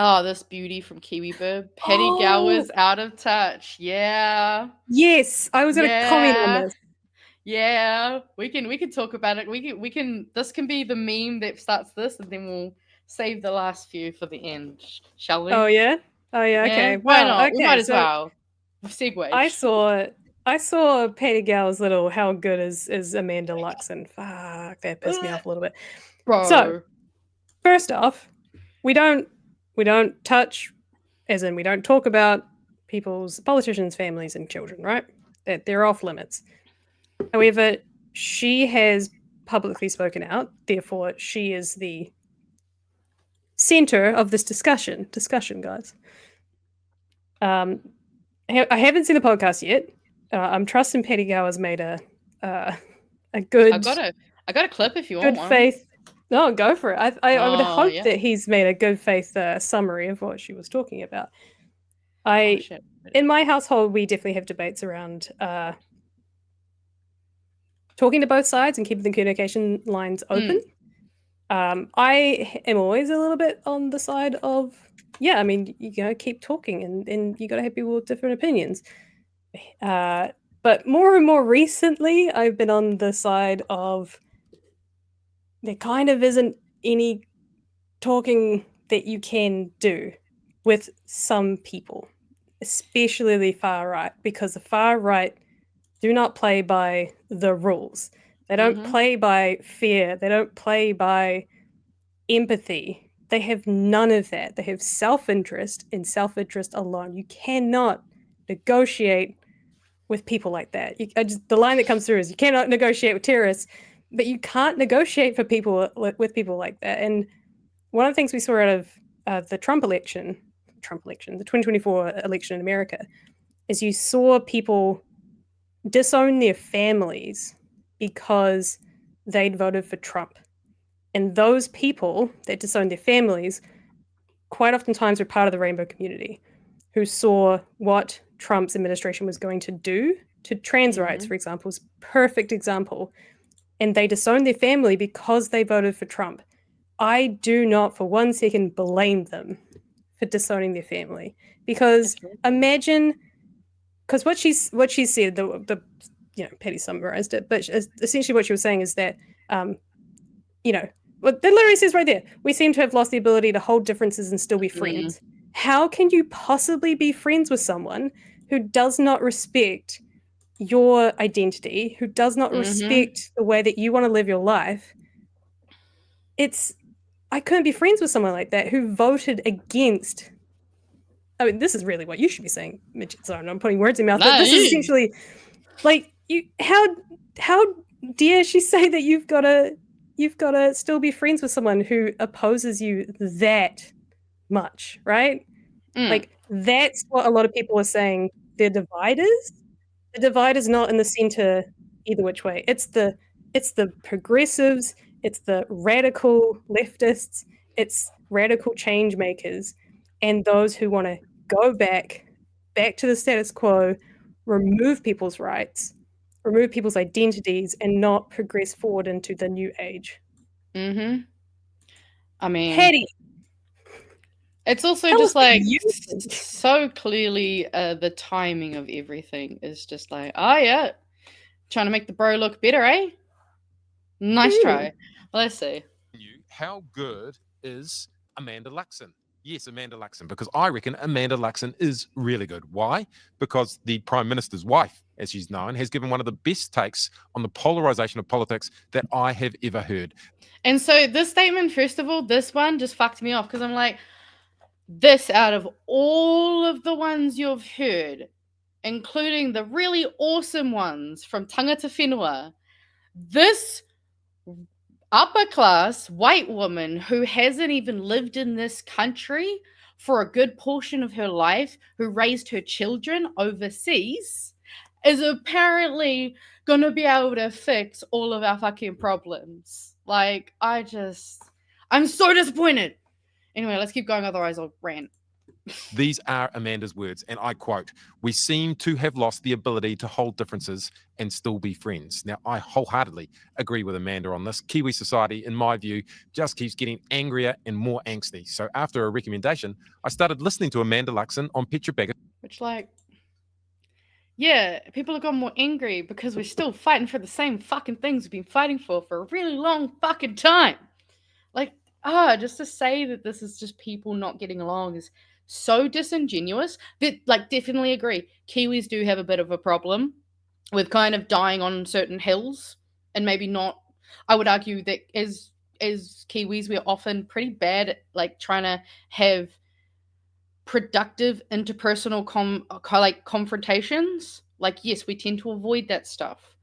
Oh, this beauty from Kiwi Bird. Paddy Oh, Gower's out of touch. Yeah. yes. I was going to comment on Yeah. this. Yeah. We can talk about it. We can this can be the meme that starts this, and then we'll save the last few for the end, shall Oh, we? yeah? Oh, yeah. Yeah. Okay. Why Well, not? We okay. might as So well. Segue. I saw I saw Paddy Gower's little "How good is Amanda Luxon?" Fuck, that pissed me off a little bit. So Bro. first off, we don't touch, as in we don't talk about politicians' families and children, right? That they're off limits. However, she has publicly spoken out. Therefore, she is the center of this discussion. Discussion, guys. Um, I haven't seen the podcast yet. I'm trusting Paddy Gower's made a I good got a I got a clip if you want good one. faith. No, go for it. I would Oh hope yeah. that he's made a good faith summary of what she was talking about. Oh I shit. In my household we definitely have debates around talking to both sides and keeping the communication lines open. Mm. I am always a little bit on the side of, yeah, I mean, keep talking and you got to have people with different opinions. But more and more recently, I've been on the side of there kind of isn't any talking that you can do with some people, especially the far right, because the far right do not play by the rules. They don't Mhm. play by fear. They don't play by empathy. They have none of that. They have self interest and self interest alone. You cannot negotiate with people like that. The line that comes through is you cannot negotiate with terrorists, but you can't negotiate for people with people like that. And one of the things we saw out of the Trump election, the 2024 election in America, is you saw people disown their families because they'd voted for Trump. And those people that disowned their families quite oftentimes were part of the rainbow community who saw what Trump's administration was going to do to trans rights, Mhm. for example, is a perfect example. And they disowned their family because they voted for Trump. I do not for one second blame them for disowning their family. Because Absolutely. imagine, because what she said, the Patty summarized it, but essentially what she was saying is that, you know, what that literally says right there, we seem to have lost the ability to hold differences and still be Mm. friends. How can you possibly be friends with someone who does not respect your identity, who does not Mhm. respect the way that you want to live your life? It's I couldn't be friends with someone like that who voted against. I mean, this is really what you should be saying, Mitch. Sorry, I'm putting words in your mouth, but Nah, this is you. essentially like you. How dare she say that you've gotta still be friends with someone who opposes you that much, right? Mm. Like that's what a lot of people are saying. The divide is. The divide is not in the center either which way. It's the progressives, it's the radical leftists, it's radical change makers, and those who want to go back to the status quo, remove people's rights, remove people's identities, and not progress forward into the new age. Mhm. I mean, Hetty, it's also tell us just what like you think. so clearly the timing of everything is just like, oh yeah, trying to make the bro look better, eh? Nice Hmm. try. Let's see. You, how good is Amanda Luxon? Yes, Amanda Luxon, because I reckon Amanda Luxon is really good. Why? Because the Prime Minister's wife, as she's known, has given one of the best takes on the polarization of politics that I have ever heard. And so this statement, first of all, this one just fucked me off because I'm like, this out of all of the ones you've heard, including the really awesome ones from Tangata Whenua, this upper class white woman who hasn't even lived in this country for a good portion of her life, who raised her children overseas, is apparently going to be able to fix all of our fucking problems. Like, I'm so disappointed. Anyway, let's keep going, otherwise I'll rant. These are Amanda's words, and I quote, "We seem to have lost the ability to hold differences and still be friends." Now, I wholeheartedly agree with Amanda on this. Kiwi society, in my view, just keeps getting angrier and more angsty. So after a recommendation, I started listening to Amanda Luxon on Paddy Propaganda. Which, like, yeah, people have gotten more angry because we're still fighting for the same fucking things we've been fighting for a really long fucking time. Like, just to say that this is just people not getting along is so disingenuous. But, like, definitely agree. Kiwis do have a bit of a problem with kind of dying on certain hills and maybe not. I would argue that as Kiwis, we're often pretty bad at, like, trying to have productive interpersonal confrontations. Like, yes, we tend to avoid that stuff,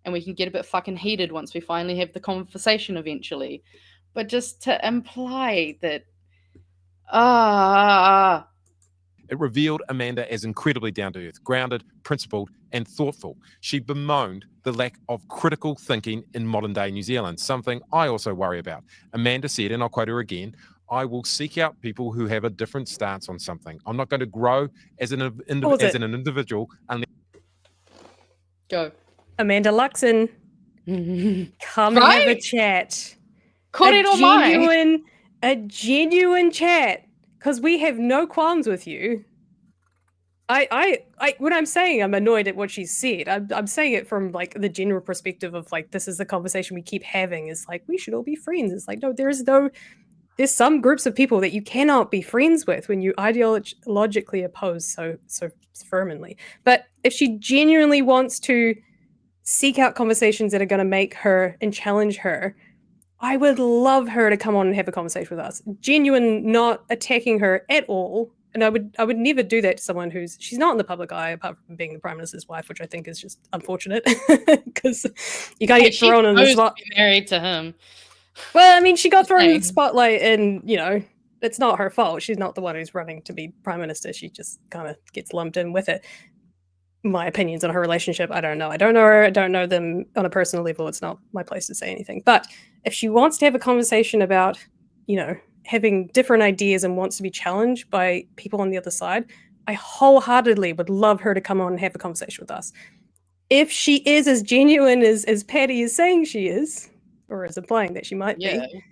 and we can get a bit fucking heated once we finally have the conversation eventually. But just to imply that, It revealed Amanda as incredibly down to earth, grounded, principled, and thoughtful. She bemoaned the lack of critical thinking in modern day New Zealand, something I also worry about. Amanda said, and I'll quote her again, "I will seek out people who have a different stance on something. I'm not going to grow as an individual unless." go. Amanda Luxon, come Right? have a chat. Kōrero mai. A genuine chat, because we have no qualms with you. When I'm saying I'm annoyed at what she said, I'm saying it from, like, the general perspective of, like, this is the conversation we keep having, is like, we should all be friends. It's like, no, there's some groups of people that you cannot be friends with when you ideologically oppose so firmly. But if she genuinely wants to seek out conversations that are going to make her and challenge her, I would love her to come on and have a conversation with us. Genuine, not attacking her at all. And I would never do that to someone she's not in the public eye, apart from being the Prime Minister's wife, which I think is just unfortunate, because you gotta get thrown in the spot. Married to him. Well, I mean, she got thrown in the spotlight, and, you know, it's not her fault. She's not the one who's running to be Prime Minister. She just kind of gets lumped in with it. My opinions on her relationship, I don't know. I don't know her. I don't know them on a personal level. It's not my place to say anything. But if she wants to have a conversation about, you know, having different ideas and wants to be challenged by people on the other side, I wholeheartedly would love her to come on and have a conversation with us. If she is as genuine as Paddy is saying she is, or is implying that she might be,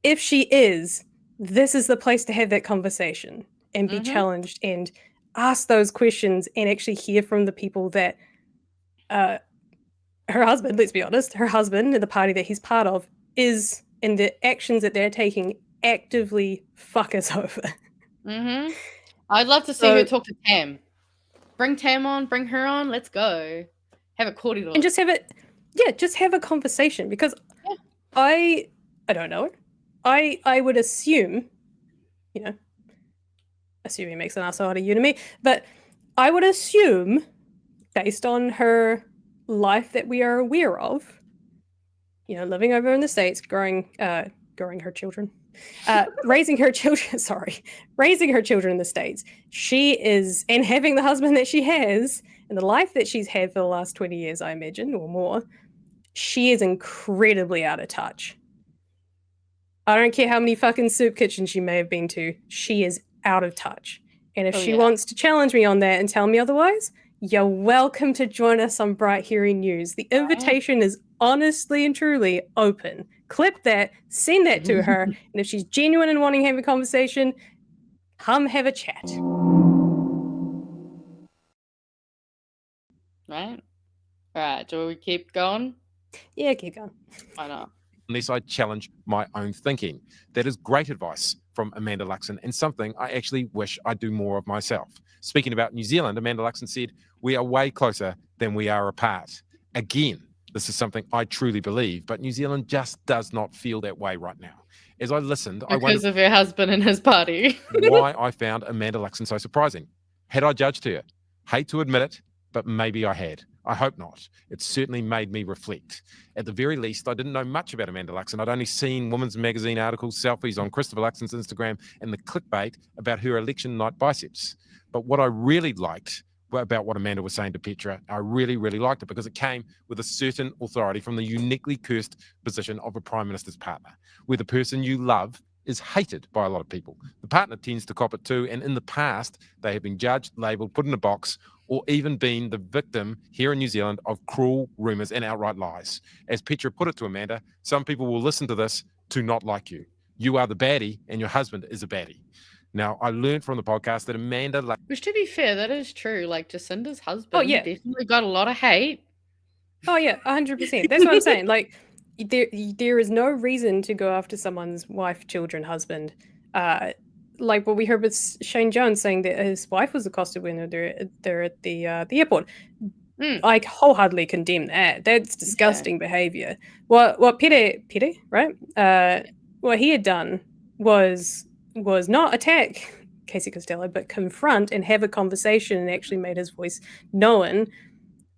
if she is, this is the place to have that conversation and be challenged and ask those questions and actually hear from the people that her husband, let's be honest, her husband and the party that he's part of is, in the actions that they're taking, actively fuck us over. I'd love to see her talk to Tam. Bring Tam on, bring her on, let's go. Have a cordial. And just have a conversation, because I don't know her. I would assume, you know, assuming makes an ass out of you to me, but I would assume, based on her life that we are aware of, you know, living over in the States, growing her children, raising her children in the States, she is, and having the husband that she has, and the life that she's had for the last 20 years, I imagine, or more, she is incredibly out of touch. I don't care how many fucking soup kitchens she may have been to, she is out of touch. And if she wants to challenge me on that and tell me otherwise, you're welcome to join us on Bright Hearing News. The invitation is honestly and truly open. Clip that, send that to her, and if she's genuine and wanting to have a conversation, come have a chat. Right? Alright, do we keep going? Yeah, keep going. Why not? Unless I challenge my own thinking. That is great advice from Amanda Luxon, and something I actually wish I'd do more of myself. Speaking about New Zealand, Amanda Luxon said, "We are way closer than we are apart." Again, this is something I truly believe, but New Zealand just does not feel that way right now. As I listened, I wondered, because of her husband and his party, why I found Amanda Luxon so surprising. Had I judged her? Hate to admit it, but maybe I had. I hope not. It certainly made me reflect. At the very least, I didn't know much about Amanda Luxon. I'd only seen Women's Magazine articles, selfies on Christopher Luxon's Instagram, and the clickbait about her election night biceps. But what I really liked about what Amanda was saying to Petra, I really, really liked it, because it came with a certain authority from the uniquely cursed position of a Prime Minister's partner, where the person you love is hated by a lot of people. The partner tends to cop it too, and in the past, they have been judged, labelled, put in a box, or even been the victim here in New Zealand of cruel rumours and outright lies. As Petra put it to Amanda, some people will listen to this to not like you. You are the baddie, and your husband is a baddie. Now, I learned from the podcast that Amanda... Which, to be fair, that is true. Like, Jacinda's husband yeah. definitely got a lot of hate. Oh, yeah, 100%. That's what I'm saying. Like, there is no reason to go after someone's wife, children, husband. Like what we heard with Shane Jones saying that his wife was accosted when they're at the airport. I wholeheartedly condemn that. That's disgusting behavior. What Pede, right? What he had done was not attack Casey Costello, but confront and have a conversation and actually made his voice known.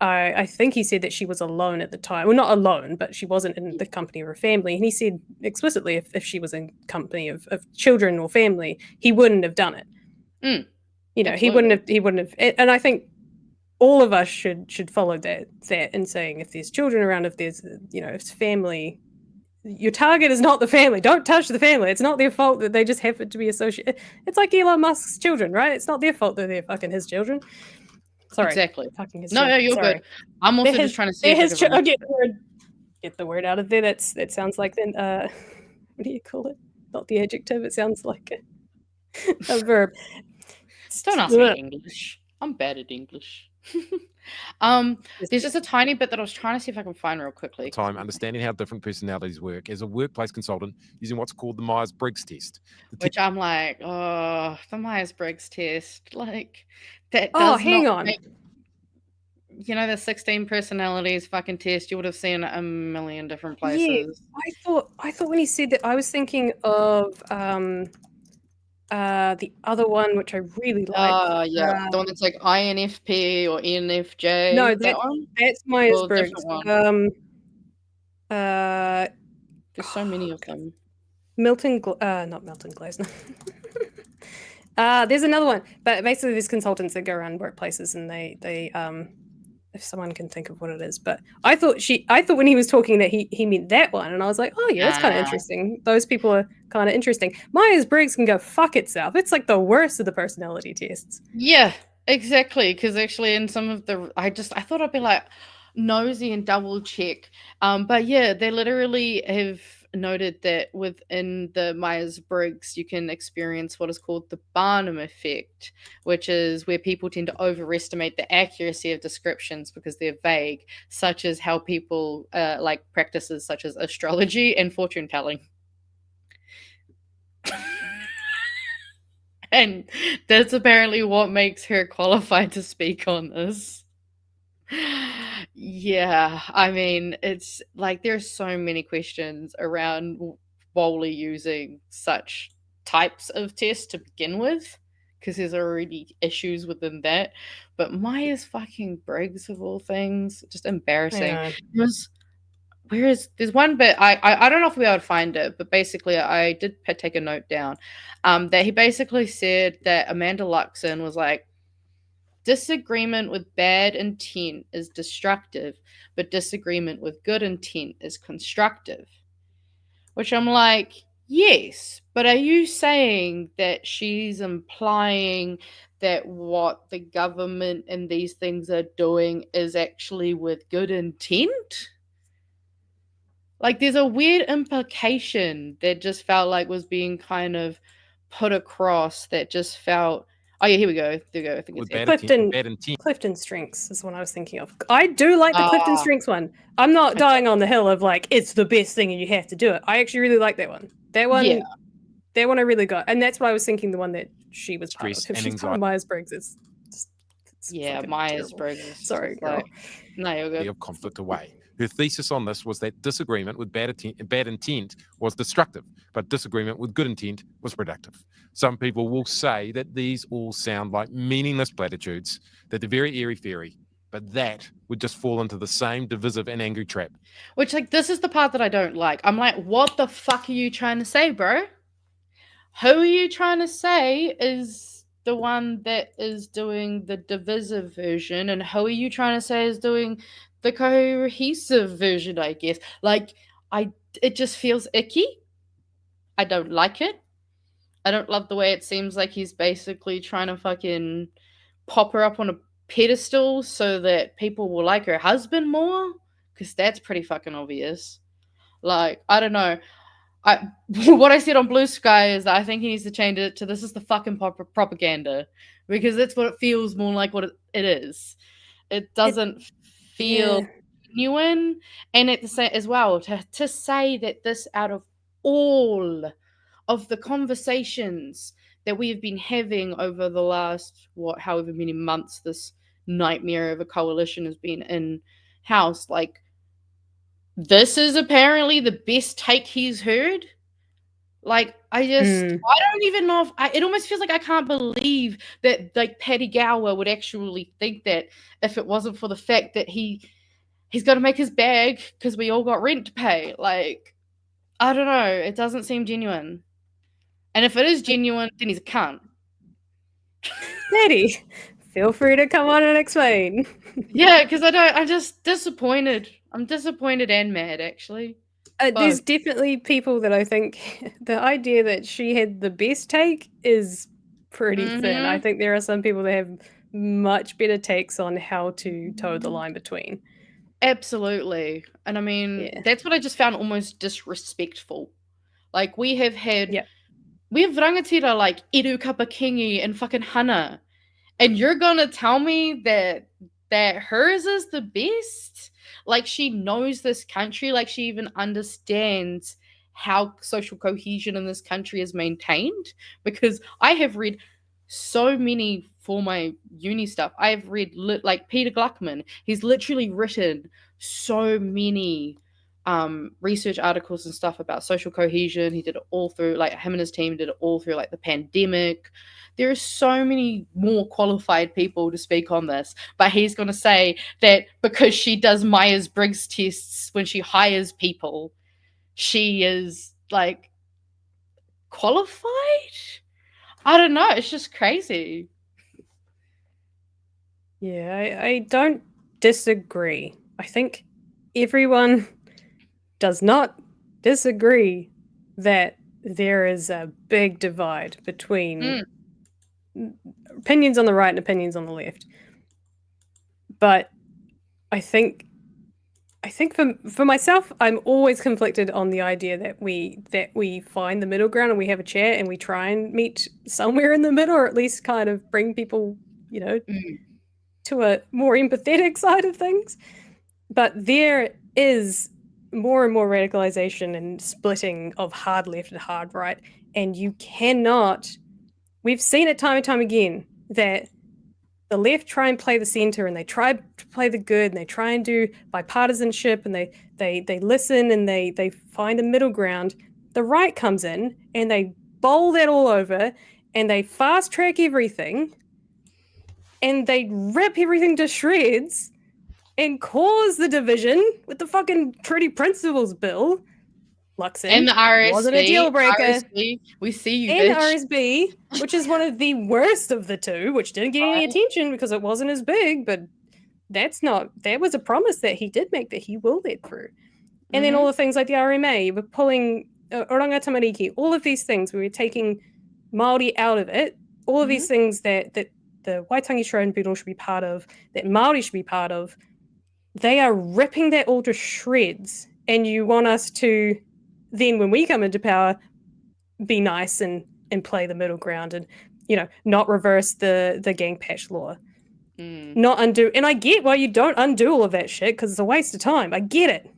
I think he said that she was alone at the time. Well, not alone, but she wasn't in the company of her family. And he said explicitly if she was in company of children or family, he wouldn't have done it. You know, absolutely. he wouldn't have. And I think all of us should follow that in saying if there's children around, if there's, you know, if it's family, your target is not the family. Don't touch the family. It's not their fault that they just happen to be associated. It's like Elon Musk's children, right? It's not their fault that they're fucking his children. Sorry. Exactly. Fucking his no, children. you're Sorry. good. I'm also just trying to see if I can get the word out of there. That sounds like then what do you call it? Not the adjective. It sounds like a verb. Don't ask me English. I'm bad at English. There's just a tiny bit that I was trying to see if I can find real quickly. Time understanding how different personalities work as a workplace consultant using what's called the Myers-Briggs test. Which I'm like, oh, the Myers-Briggs test. Like, that does hang on. You know, the 16 personalities fucking test, you would have seen a million different places. Yeah, I thought when he said that, I was thinking of the other one, which I really like. Yeah, the one that's like INFP or ENFJ. No, that one. That's Myers-Briggs. There's so many of them. Not Milton Glasner. There's another one, but basically there's consultants that go around workplaces and they if someone can think of what it is. But I thought when he was talking that he meant that one, and I was like, oh yeah, that's kind of interesting. Those people are kind of interesting. Myers-Briggs can go fuck itself. It's like the worst of the personality tests. Yeah, exactly. Because actually, in some of the, I thought I'd be like nosy and double check. But yeah, they literally have noted that within the Myers-Briggs, you can experience what is called the Barnum effect, which is where people tend to overestimate the accuracy of descriptions because they're vague, such as how people like practices such as astrology and fortune telling. And that's apparently what makes her qualified to speak on this. Yeah, I mean, it's like there's so many questions around Bowley using such types of tests to begin with, because there's already issues within that. But Myers fucking Briggs of all things, just embarrassing. Yeah. There's one bit I don't know if we able to find it, but basically I did take a note down that he basically said that Amanda Luxon was like, disagreement with bad intent is destructive, but disagreement with good intent is constructive. Which I'm like, yes, but are you saying that she's implying that what the government and these things are doing is actually with good intent? Like, there's a weird implication that just felt like was being kind of put across that just felt... Oh, yeah, here we go. There we go. I think it's Clifton Strengths is what I was thinking of. I do like the Clifton Strengths one. I'm not dying on the hill of like, it's the best thing and you have to do it. I actually really like that one. That one I really got. And that's why I was thinking the one that she was part of. If she's part of Myers-Briggs, it's Myers-Briggs. Sorry, girl. No, you're good. Of conflict away. Her thesis on this was that disagreement with bad intent was destructive, but disagreement with good intent was productive. Some people will say that these all sound like meaningless platitudes, that they're very airy-fairy, but that would just fall into the same divisive and angry trap. Which, like, this is the part that I don't like. I'm like, what the fuck are you trying to say, bro? Who are you trying to say is the one that is doing the divisive version, and who are you trying to say is doing the cohesive version, I guess? Like, it just feels icky. I don't like it. I don't love the way it seems like he's basically trying to fucking pop her up on a pedestal so that people will like her husband more, because that's pretty fucking obvious. Like, I don't know. I what I said on Blue Sky is that I think he needs to change it to "this is the fucking propaganda," because that's what it feels more like what it is. It doesn't feel Yeah. genuine, and at the same as well to say that this out of all of the conversations that we have been having over the last however many months this nightmare of a coalition has been in house, like this is apparently the best take he's heard. Like, I don't even know if it almost feels like I can't believe that, like, Paddy Gower would actually think that if it wasn't for the fact that he's got to make his bag because we all got rent to pay. Like, I don't know. It doesn't seem genuine. And if it is genuine, then he's a cunt. Paddy, feel free to come on and explain. Yeah, because I'm just disappointed. I'm disappointed and mad, actually. There's definitely people that I think the idea that she had the best take is pretty thin. I think there are some people that have much better takes on how to toe the line between. Absolutely. And I mean, Yeah. that's what I just found almost disrespectful. Like, we have Yeah. rangatira like Edu Kapakingi and fucking Hana. And you're gonna tell me that hers is the best? Like, she knows this country, like she even understands how social cohesion in this country is maintained. Because I have read so many for my uni stuff. I have read like Peter Gluckman. He's literally written so many research articles and stuff about social cohesion. He did it all through, like, him and his team did it all through, like, the pandemic. There are so many more qualified people to speak on this, but he's going to say that because she does Myers-Briggs tests when she hires people, she is, like, qualified. I don't know. It's just crazy. Yeah, I don't disagree. I think everyone does not disagree that there is a big divide between opinions on the right and opinions on the left. But I think for myself, I'm always conflicted on the idea that we find the middle ground and we have a chat and we try and meet somewhere in the middle, or at least kind of bring people, to a more empathetic side of things. But there is more and more radicalization and splitting of hard left and hard right, and you cannot. We've seen it time and time again that the left try and play the center, and they try to play the good, and they try and do bipartisanship, and they listen, and they find a middle ground. The right comes in and they bowl that all over, and they fast track everything, and they rip everything to shreds and cause the division with the fucking Treaty Principles Bill. Luxon and the RSB wasn't a deal breaker. RSB, we see you, and bitch. RSB, which is one of the worst of the two, which didn't get any attention because it wasn't as big, but that was a promise that he did make that he will let through. And then all the things like the RMA, we're pulling Oranga Tamariki, all of these things, we were taking Māori out of it, all of these things that the Waitangi Tribunal should be part of, that Māori should be part of, they are ripping that all to shreds. And you want us to then, when we come into power, be nice and play the middle ground and, not reverse the gang patch law. Not undo. And I get why you don't undo all of that shit, because it's a waste of time. I get it.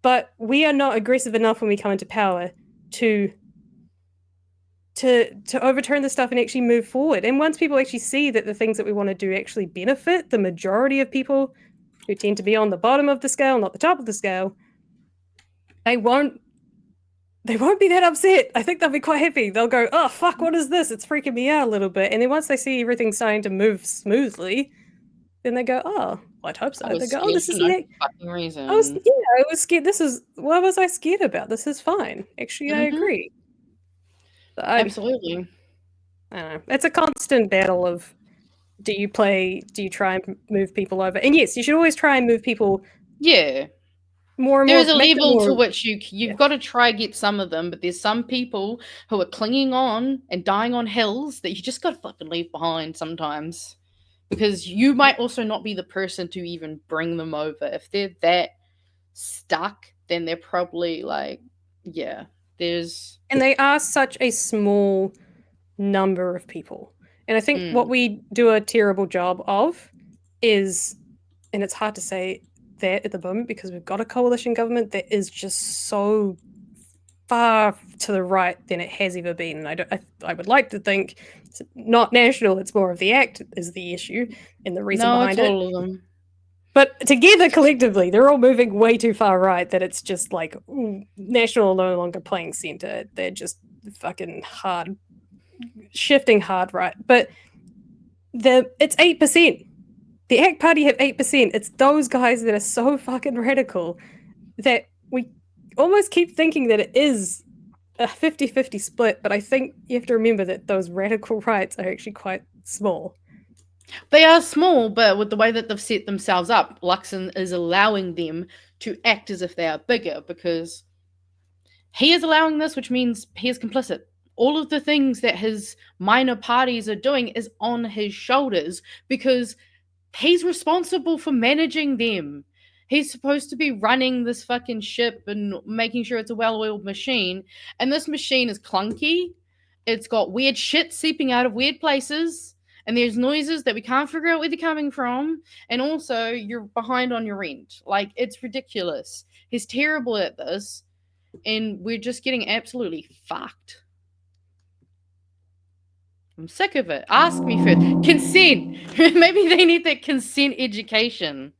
But we are not aggressive enough when we come into power to overturn the stuff and actually move forward. And once people actually see that the things that we want to do actually benefit the majority of people who tend to be on the bottom of the scale, not the top of the scale, they won't be that upset. I think they'll be quite happy. They'll go, oh, fuck, what is this? It's freaking me out a little bit. And then once they see everything starting to move smoothly, then they go, oh, I'd hope so. They go, oh, this is no fucking reason. I was scared. What was I scared about? This is fine. Actually, I agree. Absolutely. I don't know. It's a constant battle of do you try and move people over? And yes, you should always try and move people. Yeah. more and There more, is a make it level to more. which Yeah. you've got to try get some of them, but there's some people who are clinging on and dying on hills that you just got to fucking leave behind sometimes, because you might also not be the person to even bring them over. If they're that stuck, then they're probably like, yeah, there's And they are such a small number of people. And I think what mm, we do a terrible job of is, and it's hard to say that at the moment because we've got a coalition government that is just so far to the right than it has ever been. And I would like to think it's not national, it's more of the act is the issue and the reason no, it's behind it. all of them. But together, collectively, they're all moving way too far right that it's just like, ooh, national no longer playing center. They're just fucking hard, shifting hard right. But it's 8%. The ACT Party have 8%. It's those guys that are so fucking radical that we almost keep thinking that it is a 50-50 split, but I think you have to remember that those radical rights are actually quite small. They are small, but with the way that they've set themselves up, Luxon is allowing them to act as if they are bigger, because he is allowing this, which means he is complicit. All of the things that his minor parties are doing is on his shoulders, because he's responsible for managing them. He's supposed to be running this fucking ship and making sure it's a well oiled machine. And this machine is clunky. It's got weird shit seeping out of weird places. And there's noises that we can't figure out where they're coming from. And also, you're behind on your rent. Like, it's ridiculous. He's terrible at this. And we're just getting absolutely fucked. I'm sick of it. Ask me first. Consent. Maybe they need that consent education.